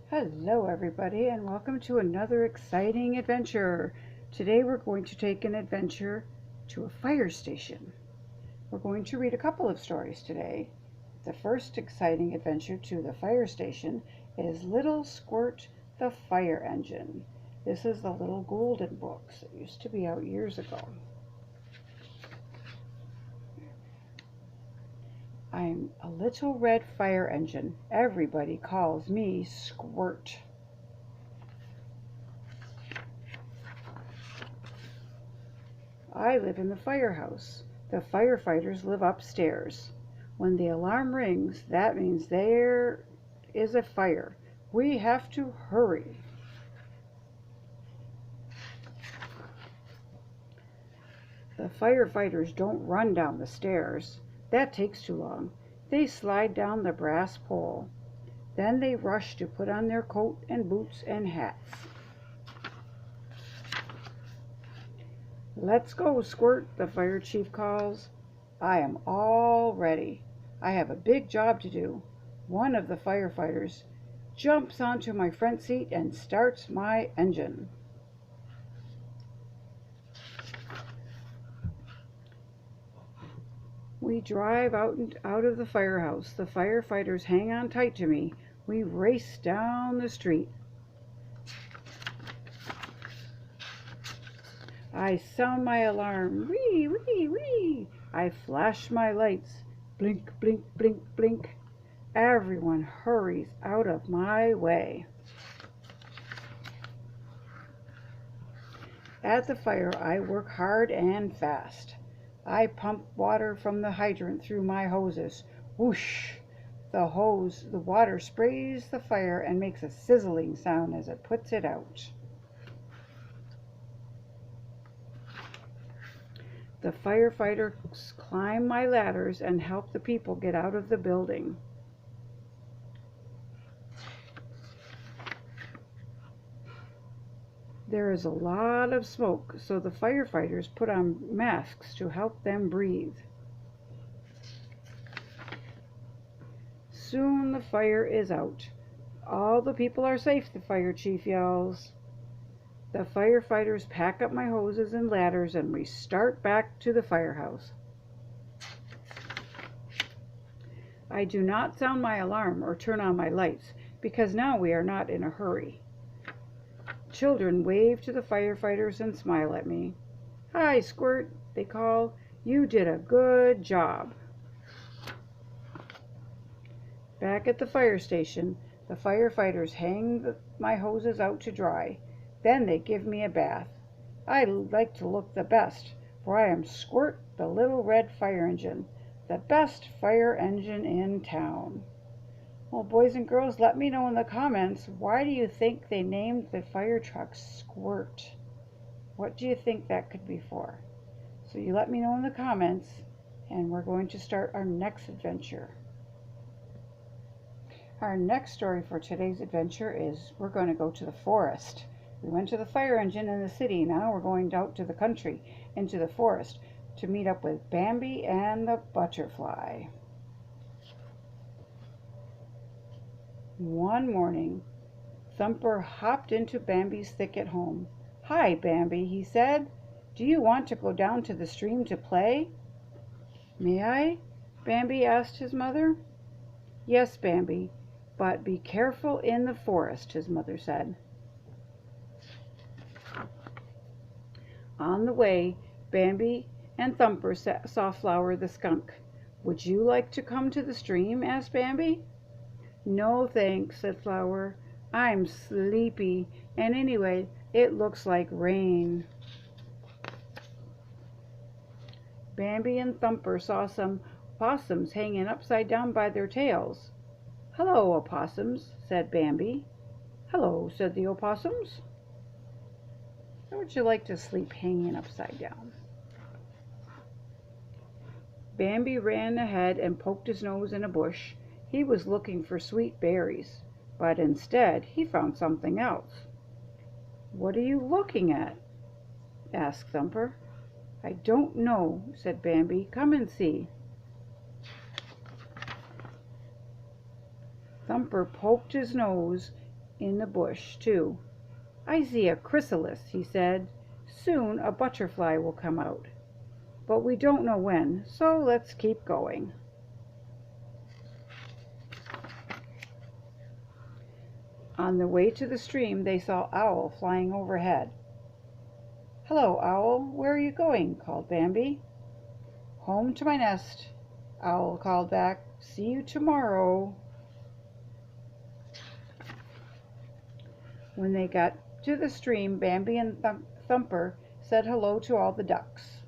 Hello everybody and welcome to another exciting adventure. Today we're going to take an adventure to a fire station. We're going to read a couple of stories today. The first exciting adventure to the fire station is Little Squirt the Fire Engine. This is the Little Golden books that used to be out years ago. I'm a little red fire engine. Everybody calls me Squirt. I live in the firehouse. The firefighters live upstairs. When the alarm rings, that means there is a fire. We have to hurry. The firefighters don't run down the stairs. That takes too long. They slide down the brass pole. Then they rush to put on their coat and boots and hats. Let's go, Squirt, the fire chief calls. I am all ready. I have a big job to do. One of the firefighters jumps onto my front seat and starts my engine. We drive out of the firehouse. The firefighters hang on tight to me. We race down the street. I sound my alarm. Wee, wee, wee. I flash my lights. Blink, blink, blink, blink. Everyone hurries out of my way. At the fire, I work hard and fast. I pump water from the hydrant through my hoses. Whoosh! The water sprays the fire and makes a sizzling sound as it puts it out. The firefighters climb my ladders and help the people get out of the building. There is a lot of smoke, so the firefighters put on masks to help them breathe. Soon the fire is out. All the people are safe, the fire chief yells. The firefighters pack up my hoses and ladders and we start back to the firehouse. I do not sound my alarm or turn on my lights because now we are not in a hurry. Children wave to the firefighters and smile at me. Hi, Squirt, they call. You did a good job. Back at the fire station, the firefighters hang my hoses out to dry. Then they give me a bath. I like to look the best, for I am Squirt, the little red fire engine, the best fire engine in town. Well, boys and girls, let me know in the comments, why do you think they named the fire truck Squirt? What do you think that could be for? So you let me know in the comments, and we're going to start our next adventure. Our next story for today's adventure is we're going to go to the forest. We went to the fire engine in the city. Now we're going out to the country, into the forest, to meet up with Bambi and the butterfly. One morning, Thumper hopped into Bambi's thicket home. Hi, Bambi, he said. Do you want to go down to the stream to play? May I? Bambi asked his mother. Yes, Bambi, but be careful in the forest, his mother said. On the way, Bambi and Thumper saw Flower the skunk. Would you like to come to the stream? Asked Bambi. No, thanks, said Flower. I'm sleepy, and anyway, it looks like rain. Bambi and Thumper saw some opossums hanging upside down by their tails. Hello, opossums, said Bambi. Hello, said the opossums. How would you like to sleep hanging upside down? Bambi ran ahead and poked his nose in a bush. He was looking for sweet berries, but instead he found something else. What are you looking at? asked Thumper. I don't know, said Bambi. Come and see. Thumper poked his nose in the bush, too. "I see a chrysalis," he said. "Soon a butterfly will come out. But we don't know when, so let's keep going." On the way to the stream, they saw Owl flying overhead. "Hello, Owl, where are you going?" called Bambi. "Home to my nest," Owl called back. "See you tomorrow." When they got to the stream, Bambi and Thumper said hello to all the ducks,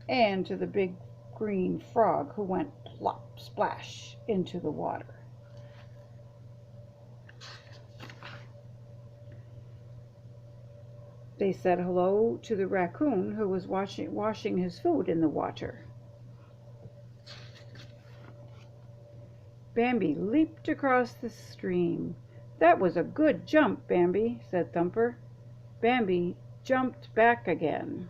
and to the big green frog who went plop splash into the water. They said hello to the raccoon who was washing his food in the water. Bambi leaped across the stream. "That was a good jump, Bambi," said Thumper. Bambi jumped back again.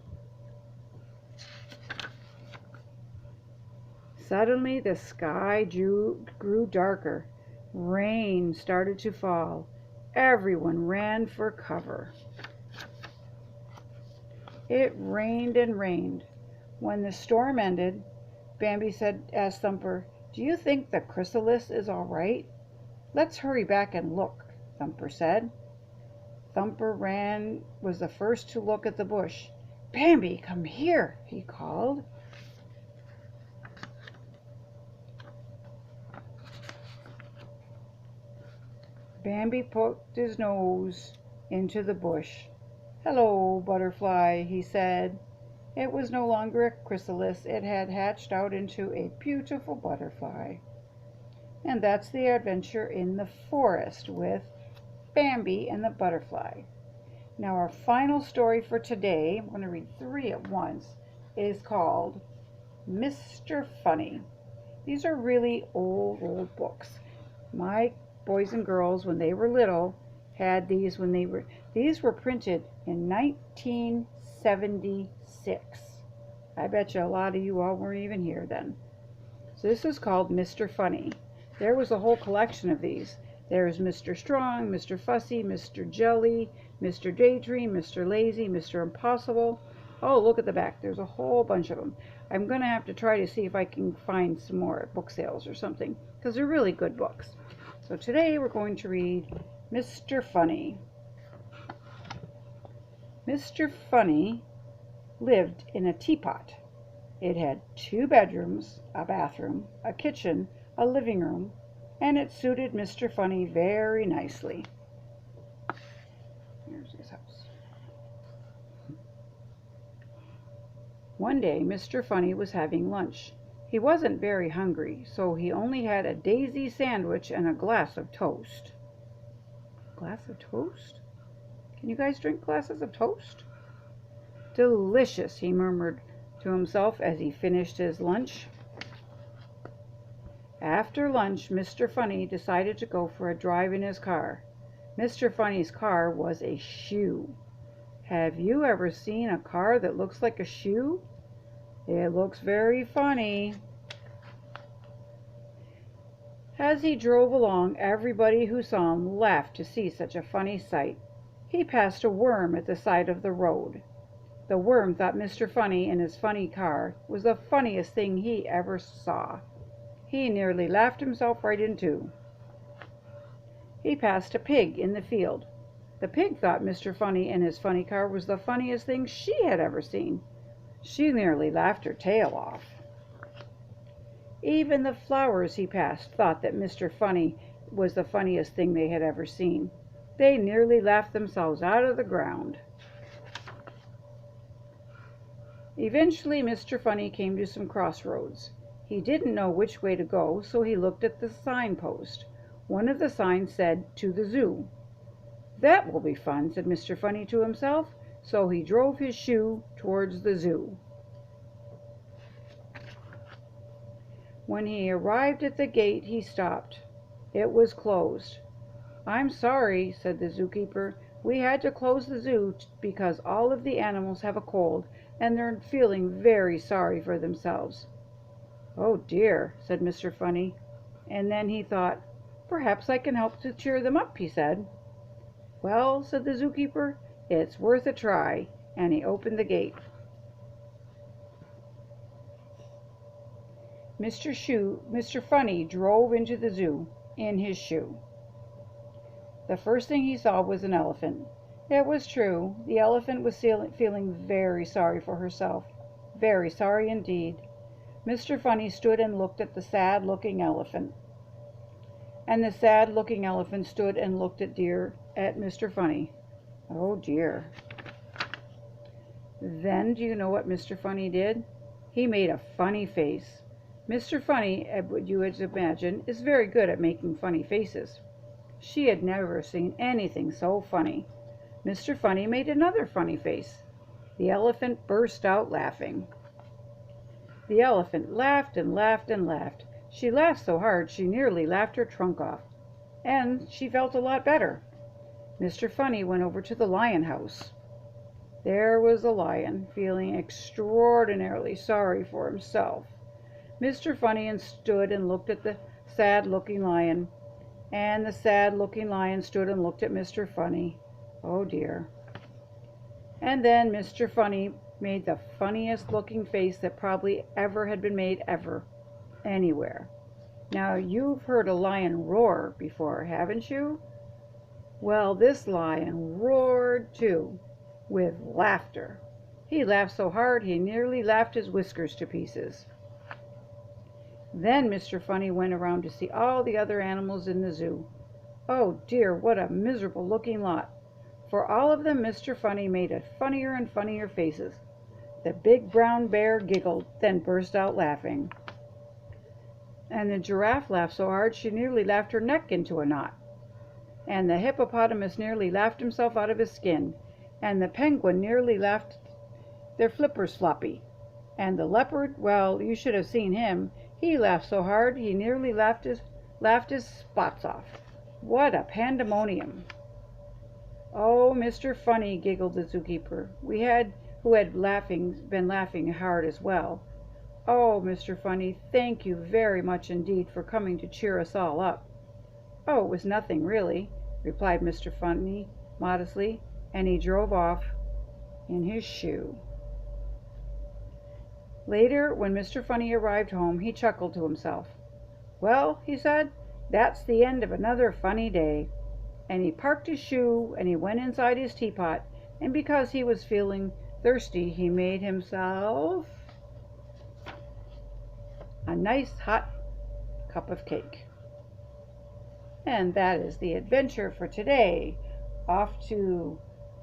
Suddenly the sky grew darker. Rain started to fall. Everyone ran for cover. It rained and rained. When the storm ended, Bambi asked Thumper, "Do you think the chrysalis is all right?" "Let's hurry back and look," Thumper said. Thumper was the first to look at the bush. "Bambi, come here," he called. Bambi poked his nose into the bush. "Hello, butterfly," he said. It was no longer a chrysalis. It had hatched out into a beautiful butterfly. And that's the adventure in the forest with Bambi and the butterfly. Now our final story for today, I'm going to read 3 at once, is called Mr. Funny. These are really old books. My boys and girls, when they were little, had these these were printed in 1976. I bet you a lot of you all weren't even here then. So this is called Mr. Funny. There was a whole collection of these. There's Mr. Strong, Mr. Fussy, Mr. Jelly, Mr. Daydream, Mr. Lazy, Mr. Impossible. Oh, look at the back. There's a whole bunch of them. I'm going to have to try to see if I can find some more at book sales or something, because they're really good books. So today we're going to read Mr. Funny. Mr. Funny lived in a teapot. It had 2 bedrooms, a bathroom, a kitchen, a living room, and it suited Mr. Funny very nicely. Here's his house. One day, Mr. Funny was having lunch. He wasn't very hungry, so he only had a daisy sandwich and a glass of toast. Glass of toast? Can you guys drink glasses of toast? "Delicious," he murmured to himself as he finished his lunch. After lunch, Mr. Funny decided to go for a drive in his car. Mr. Funny's car was a shoe. Have you ever seen a car that looks like a shoe? It looks very funny. As he drove along, everybody who saw him laughed to see such a funny sight. He passed a worm at the side of the road. The worm thought Mr. Funny in his funny car was the funniest thing he ever saw. He nearly laughed himself right in two. He passed a pig in the field. The pig thought Mr. Funny in his funny car was the funniest thing she had ever seen. She nearly laughed her tail off. Even the flowers he passed thought that Mr. Funny was the funniest thing they had ever seen. They nearly laughed themselves out of the ground. Eventually, Mr. Funny came to some crossroads. He didn't know which way to go, so he looked at the signpost. One of the signs said, "To the zoo." "That will be fun," said Mr. Funny to himself, so he drove his shoe towards the zoo. When he arrived at the gate, he stopped. It was closed. "I'm sorry," said the zookeeper. "We had to close the zoo because all of the animals have a cold, and they're feeling very sorry for themselves." "Oh dear," said Mr. Funny, and then he thought, "Perhaps I can help to cheer them up," he said. "Well," said the zookeeper, "it's worth a try," and he opened the gate. Mr. Funny drove into the zoo in his shoe. The first thing he saw was an elephant. It was true, the elephant was feeling very sorry for herself. Very sorry indeed. Mr. Funny stood and looked at the sad-looking elephant. And the sad-looking elephant stood and looked at Mr. Funny. Oh dear. Then do you know what Mr. Funny did? He made a funny face. Mr. Funny, as you would imagine, is very good at making funny faces. She had never seen anything so funny. Mr. Funny made another funny face. The elephant burst out laughing. The elephant laughed and laughed and laughed. She laughed so hard she nearly laughed her trunk off. And she felt a lot better. Mr. Funny went over to the lion house. There was the lion, feeling extraordinarily sorry for himself. Mr. Funny stood and looked at the sad-looking lion, and the sad-looking lion stood and looked at Mr. Funny. Oh dear. And then Mr. Funny made the funniest looking face that probably ever had been made anywhere. Now you've heard a lion roar before, haven't you? Well, this lion roared too, with laughter. He laughed so hard he nearly laughed his whiskers to pieces. Then Mr. Funny went around to see all the other animals in the zoo. Oh dear, what a miserable looking lot. For all of them Mr. Funny made funnier and funnier faces. The big brown bear giggled, then burst out laughing. And the giraffe laughed so hard she nearly laughed her neck into a knot. And the hippopotamus nearly laughed himself out of his skin. And the penguin nearly laughed their flippers floppy. And the leopard, well, you should have seen him. He laughed so hard he nearly laughed his spots off. What a pandemonium. Oh, Mr. Funny, giggled the zookeeper, who had been laughing hard as well. Oh, Mr. Funny, thank you very much indeed for coming to cheer us all up. Oh, it was nothing really, replied Mr. Funny modestly, and he drove off in his shoe. Later, when Mr. Funny arrived home, he chuckled to himself. Well, he said, that's the end of another funny day. And he parked his shoe and he went inside his teapot, and because he was feeling thirsty, he made himself a nice hot cup of cake. And that is the adventure for today.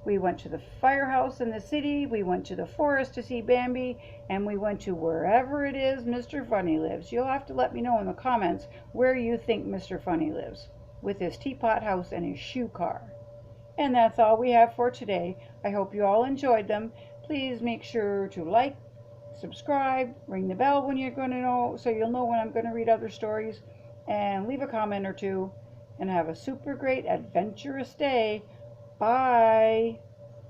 We went to the firehouse in the city, we went to the forest to see Bambi, and we went to wherever it is Mr. Funny lives. You'll have to let me know in the comments where you think Mr. Funny lives, with his teapot house and his shoe car. And that's all we have for today. I hope you all enjoyed them. Please make sure to like, subscribe, ring the bell when you're going to know, so you'll know when I'm going to read other stories, and leave a comment or two, and have a super great adventurous day. Bye.